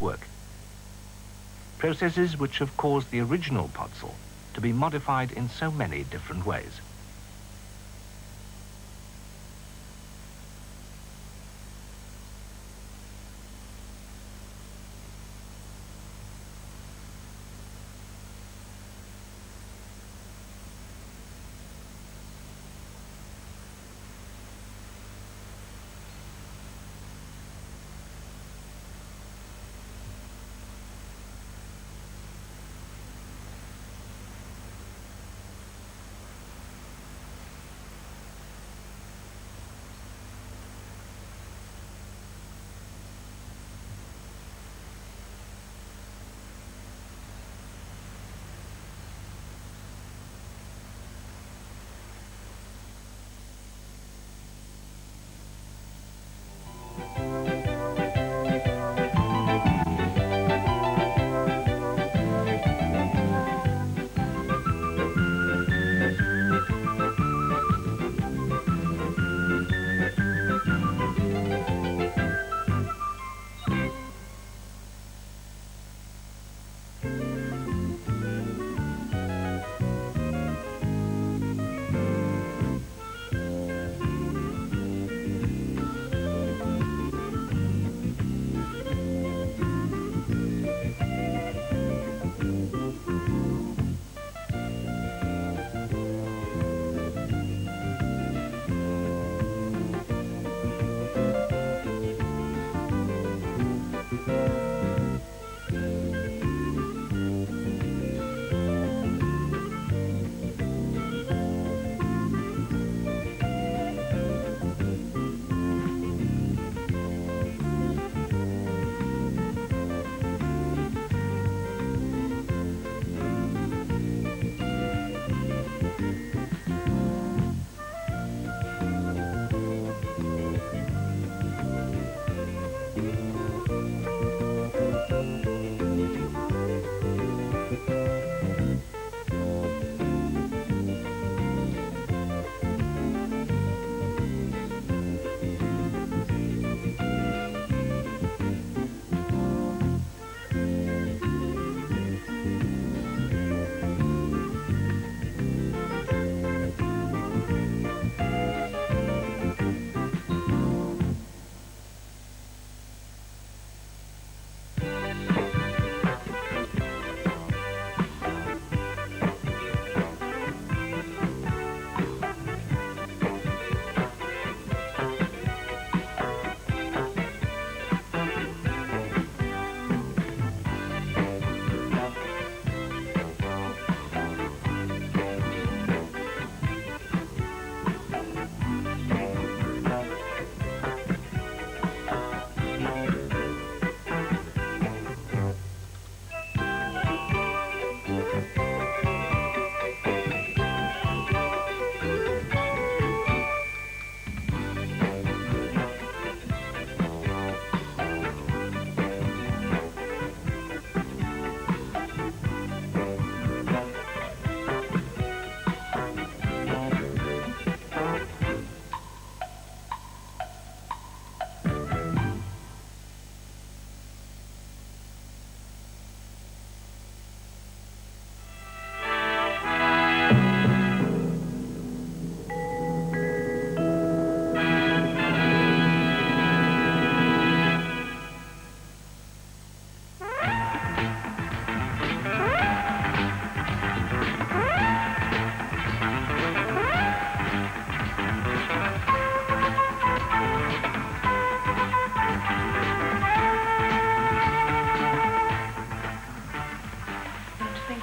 work. Processes which have caused the original podzol to be modified in so many different ways.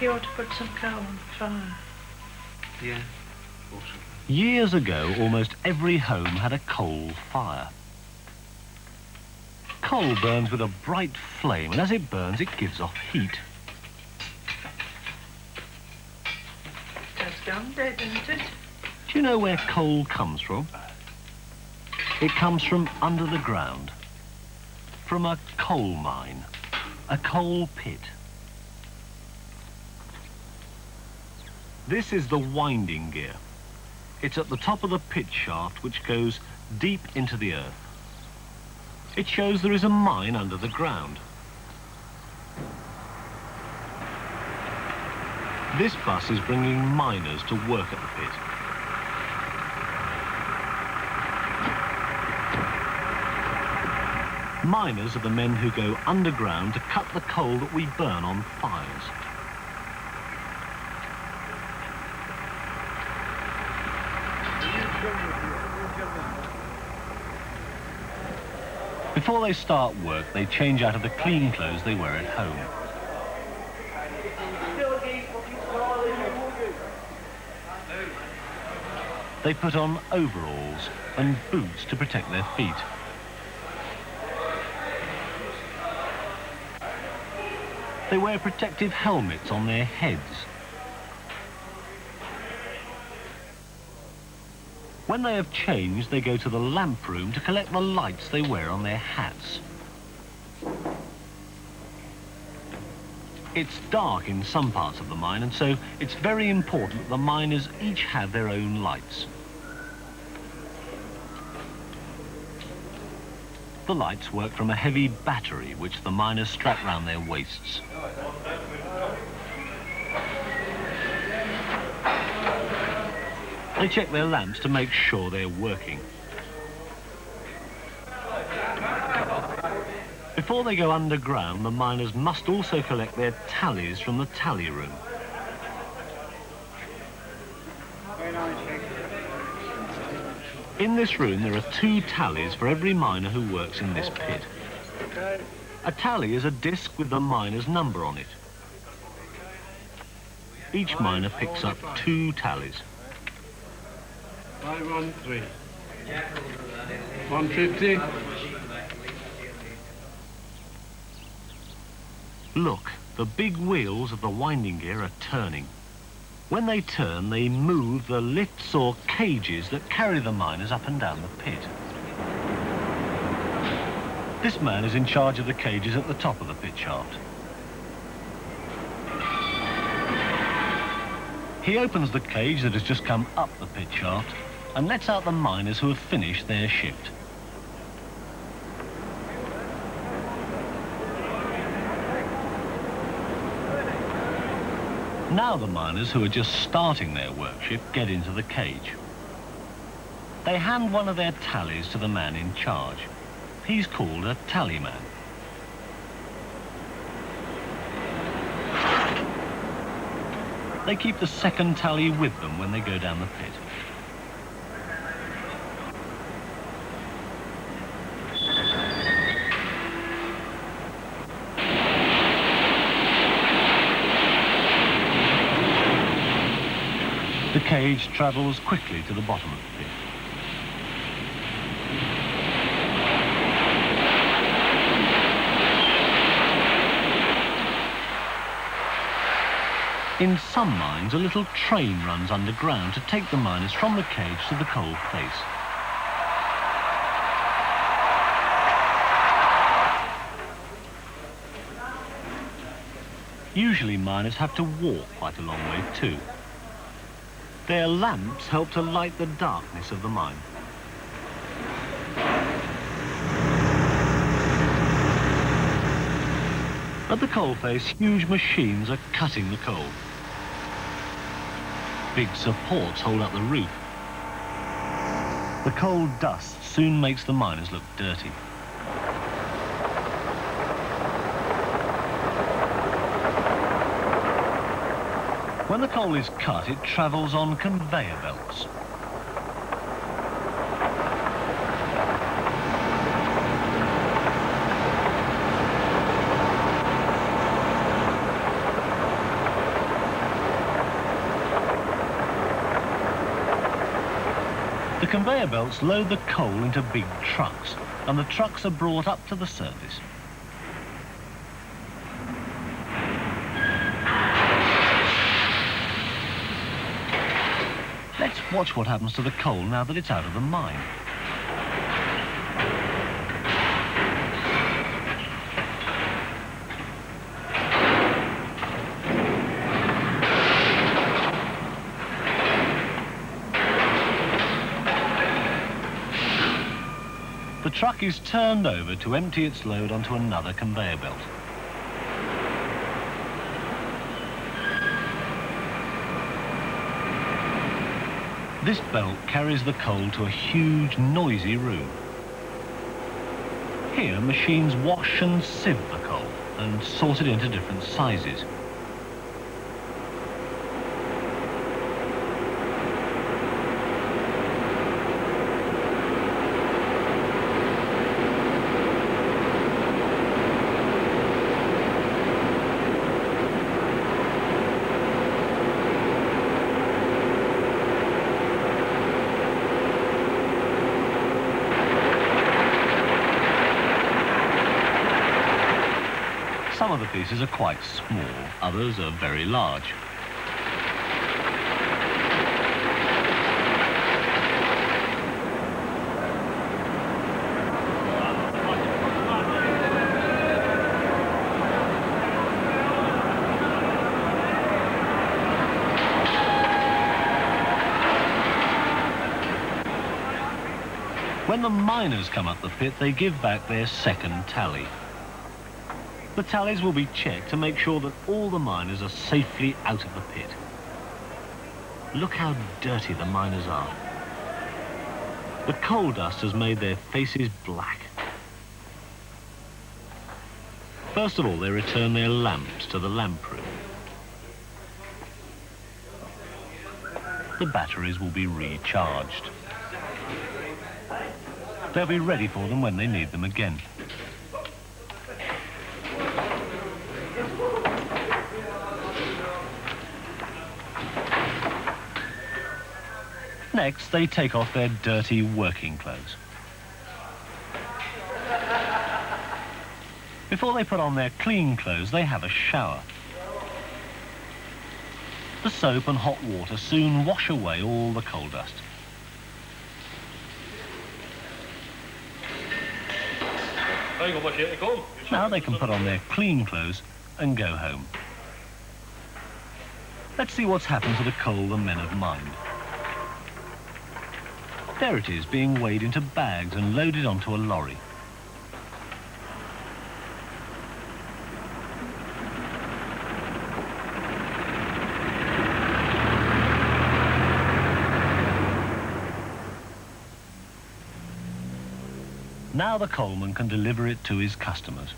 You ought to put some coal on the fire. Yeah. Years ago, almost every home had a coal fire. Coal burns with a bright flame, and as it burns, it gives off heat. That's gone dead, isn't it? Do you know where coal comes from? It comes from under the ground, from a coal mine, a coal pit. This is the winding gear. It's at the top of the pit shaft which goes deep into the earth. It shows there is a mine under the ground. This bus is bringing miners to work at the pit. Miners are the men who go underground to cut the coal that we burn on fires. Before they start work, they change out of the clean clothes they wear at home. They put on overalls and boots to protect their feet. They wear protective helmets on their heads. When they have changed, they go to the lamp room to collect the lights they wear on their hats. It's dark in some parts of the mine, and so it's very important that the miners each have their own lights. The lights work from a heavy battery which the miners strap round their waists. They check their lamps to make sure they're working. Before they go underground, the miners must also collect their tallies from the tally room. In this room there are 2 tallies for every miner who works in this pit. A tally is a disc with the miner's number on it. Each miner picks up 2 tallies. 513. 150. Look, the big wheels of the winding gear are turning. When they turn, they move the lifts or cages that carry the miners up and down the pit. This man is in charge of the cages at the top of the pit shaft. He opens the cage that has just come up the pit shaft and lets out the miners who have finished their shift. Now the miners who are just starting their work shift get into the cage. They hand one of their tallies to the man in charge. He's called a tallyman. They keep the second tally with them when they go down the pit. The cage travels quickly to the bottom of the pit. In some mines, a little train runs underground to take the miners from the cage to the coal face. Usually miners have to walk quite a long way too. Their lamps help to light the darkness of the mine. At the coalface, huge machines are cutting the coal. Big supports hold up the roof. The coal dust soon makes the miners look dirty. When the coal is cut, it travels on conveyor belts. The conveyor belts load the coal into big trucks, and the trucks are brought up to the surface. Let's watch what happens to the coal now that it's out of the mine. The truck is turned over to empty its load onto another conveyor belt. This belt carries the coal to a huge, noisy room. Here, machines wash and sieve the coal and sort it into different sizes. Some of the pieces are quite small, others are very large. When the miners come up the pit, they give back their second tally. The tallies will be checked to make sure that all the miners are safely out of the pit. Look how dirty the miners are. The coal dust has made their faces black. First of all, they return their lamps to the lamp room. The batteries will be recharged. They'll be ready for them when they need them again. Next, they take off their dirty working clothes. Before they put on their clean clothes, they have a shower. The soap and hot water soon wash away all the coal dust. Now they can put on their clean clothes and go home. Let's see what's happened to the coal the men have mined. There it is, being weighed into bags and loaded onto a lorry. Now the coalman can deliver it to his customers.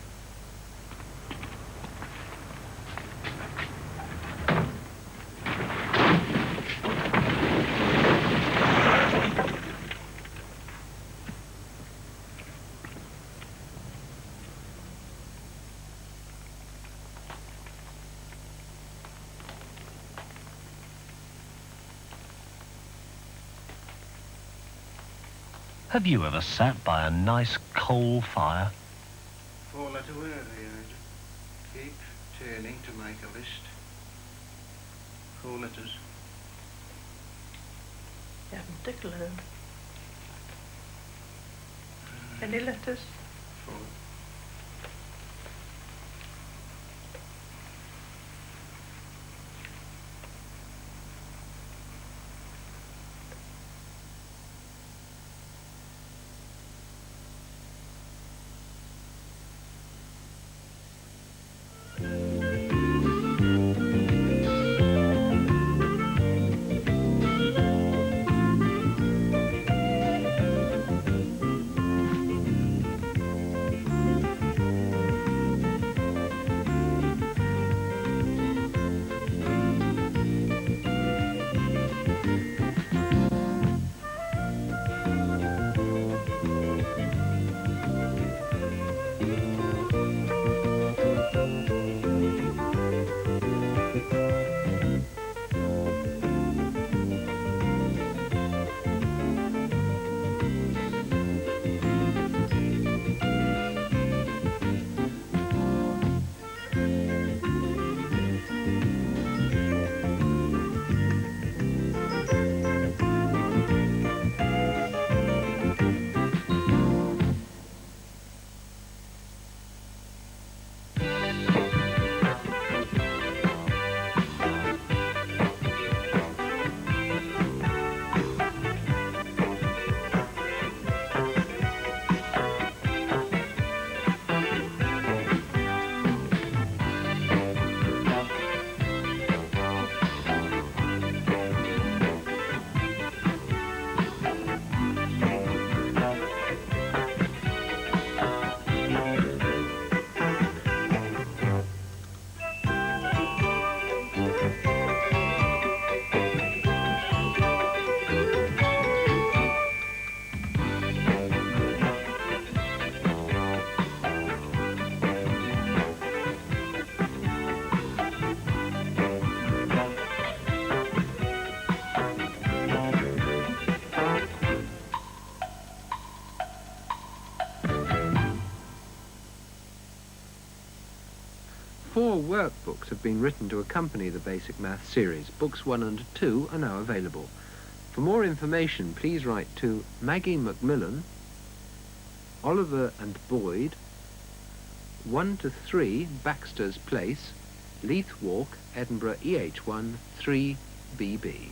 Have you ever sat by a nice coal fire? 4-letter word here. Keep turning to make a list. 4 letters. You haven't a clue. Any letters? 4. 4 workbooks have been written to accompany the Basic Maths series. Books 1 and 2 are now available. For more information, please write to Maggie Macmillan, Oliver and Boyd, 1 to 3 Baxter's Place, Leith Walk, Edinburgh EH1 3BB.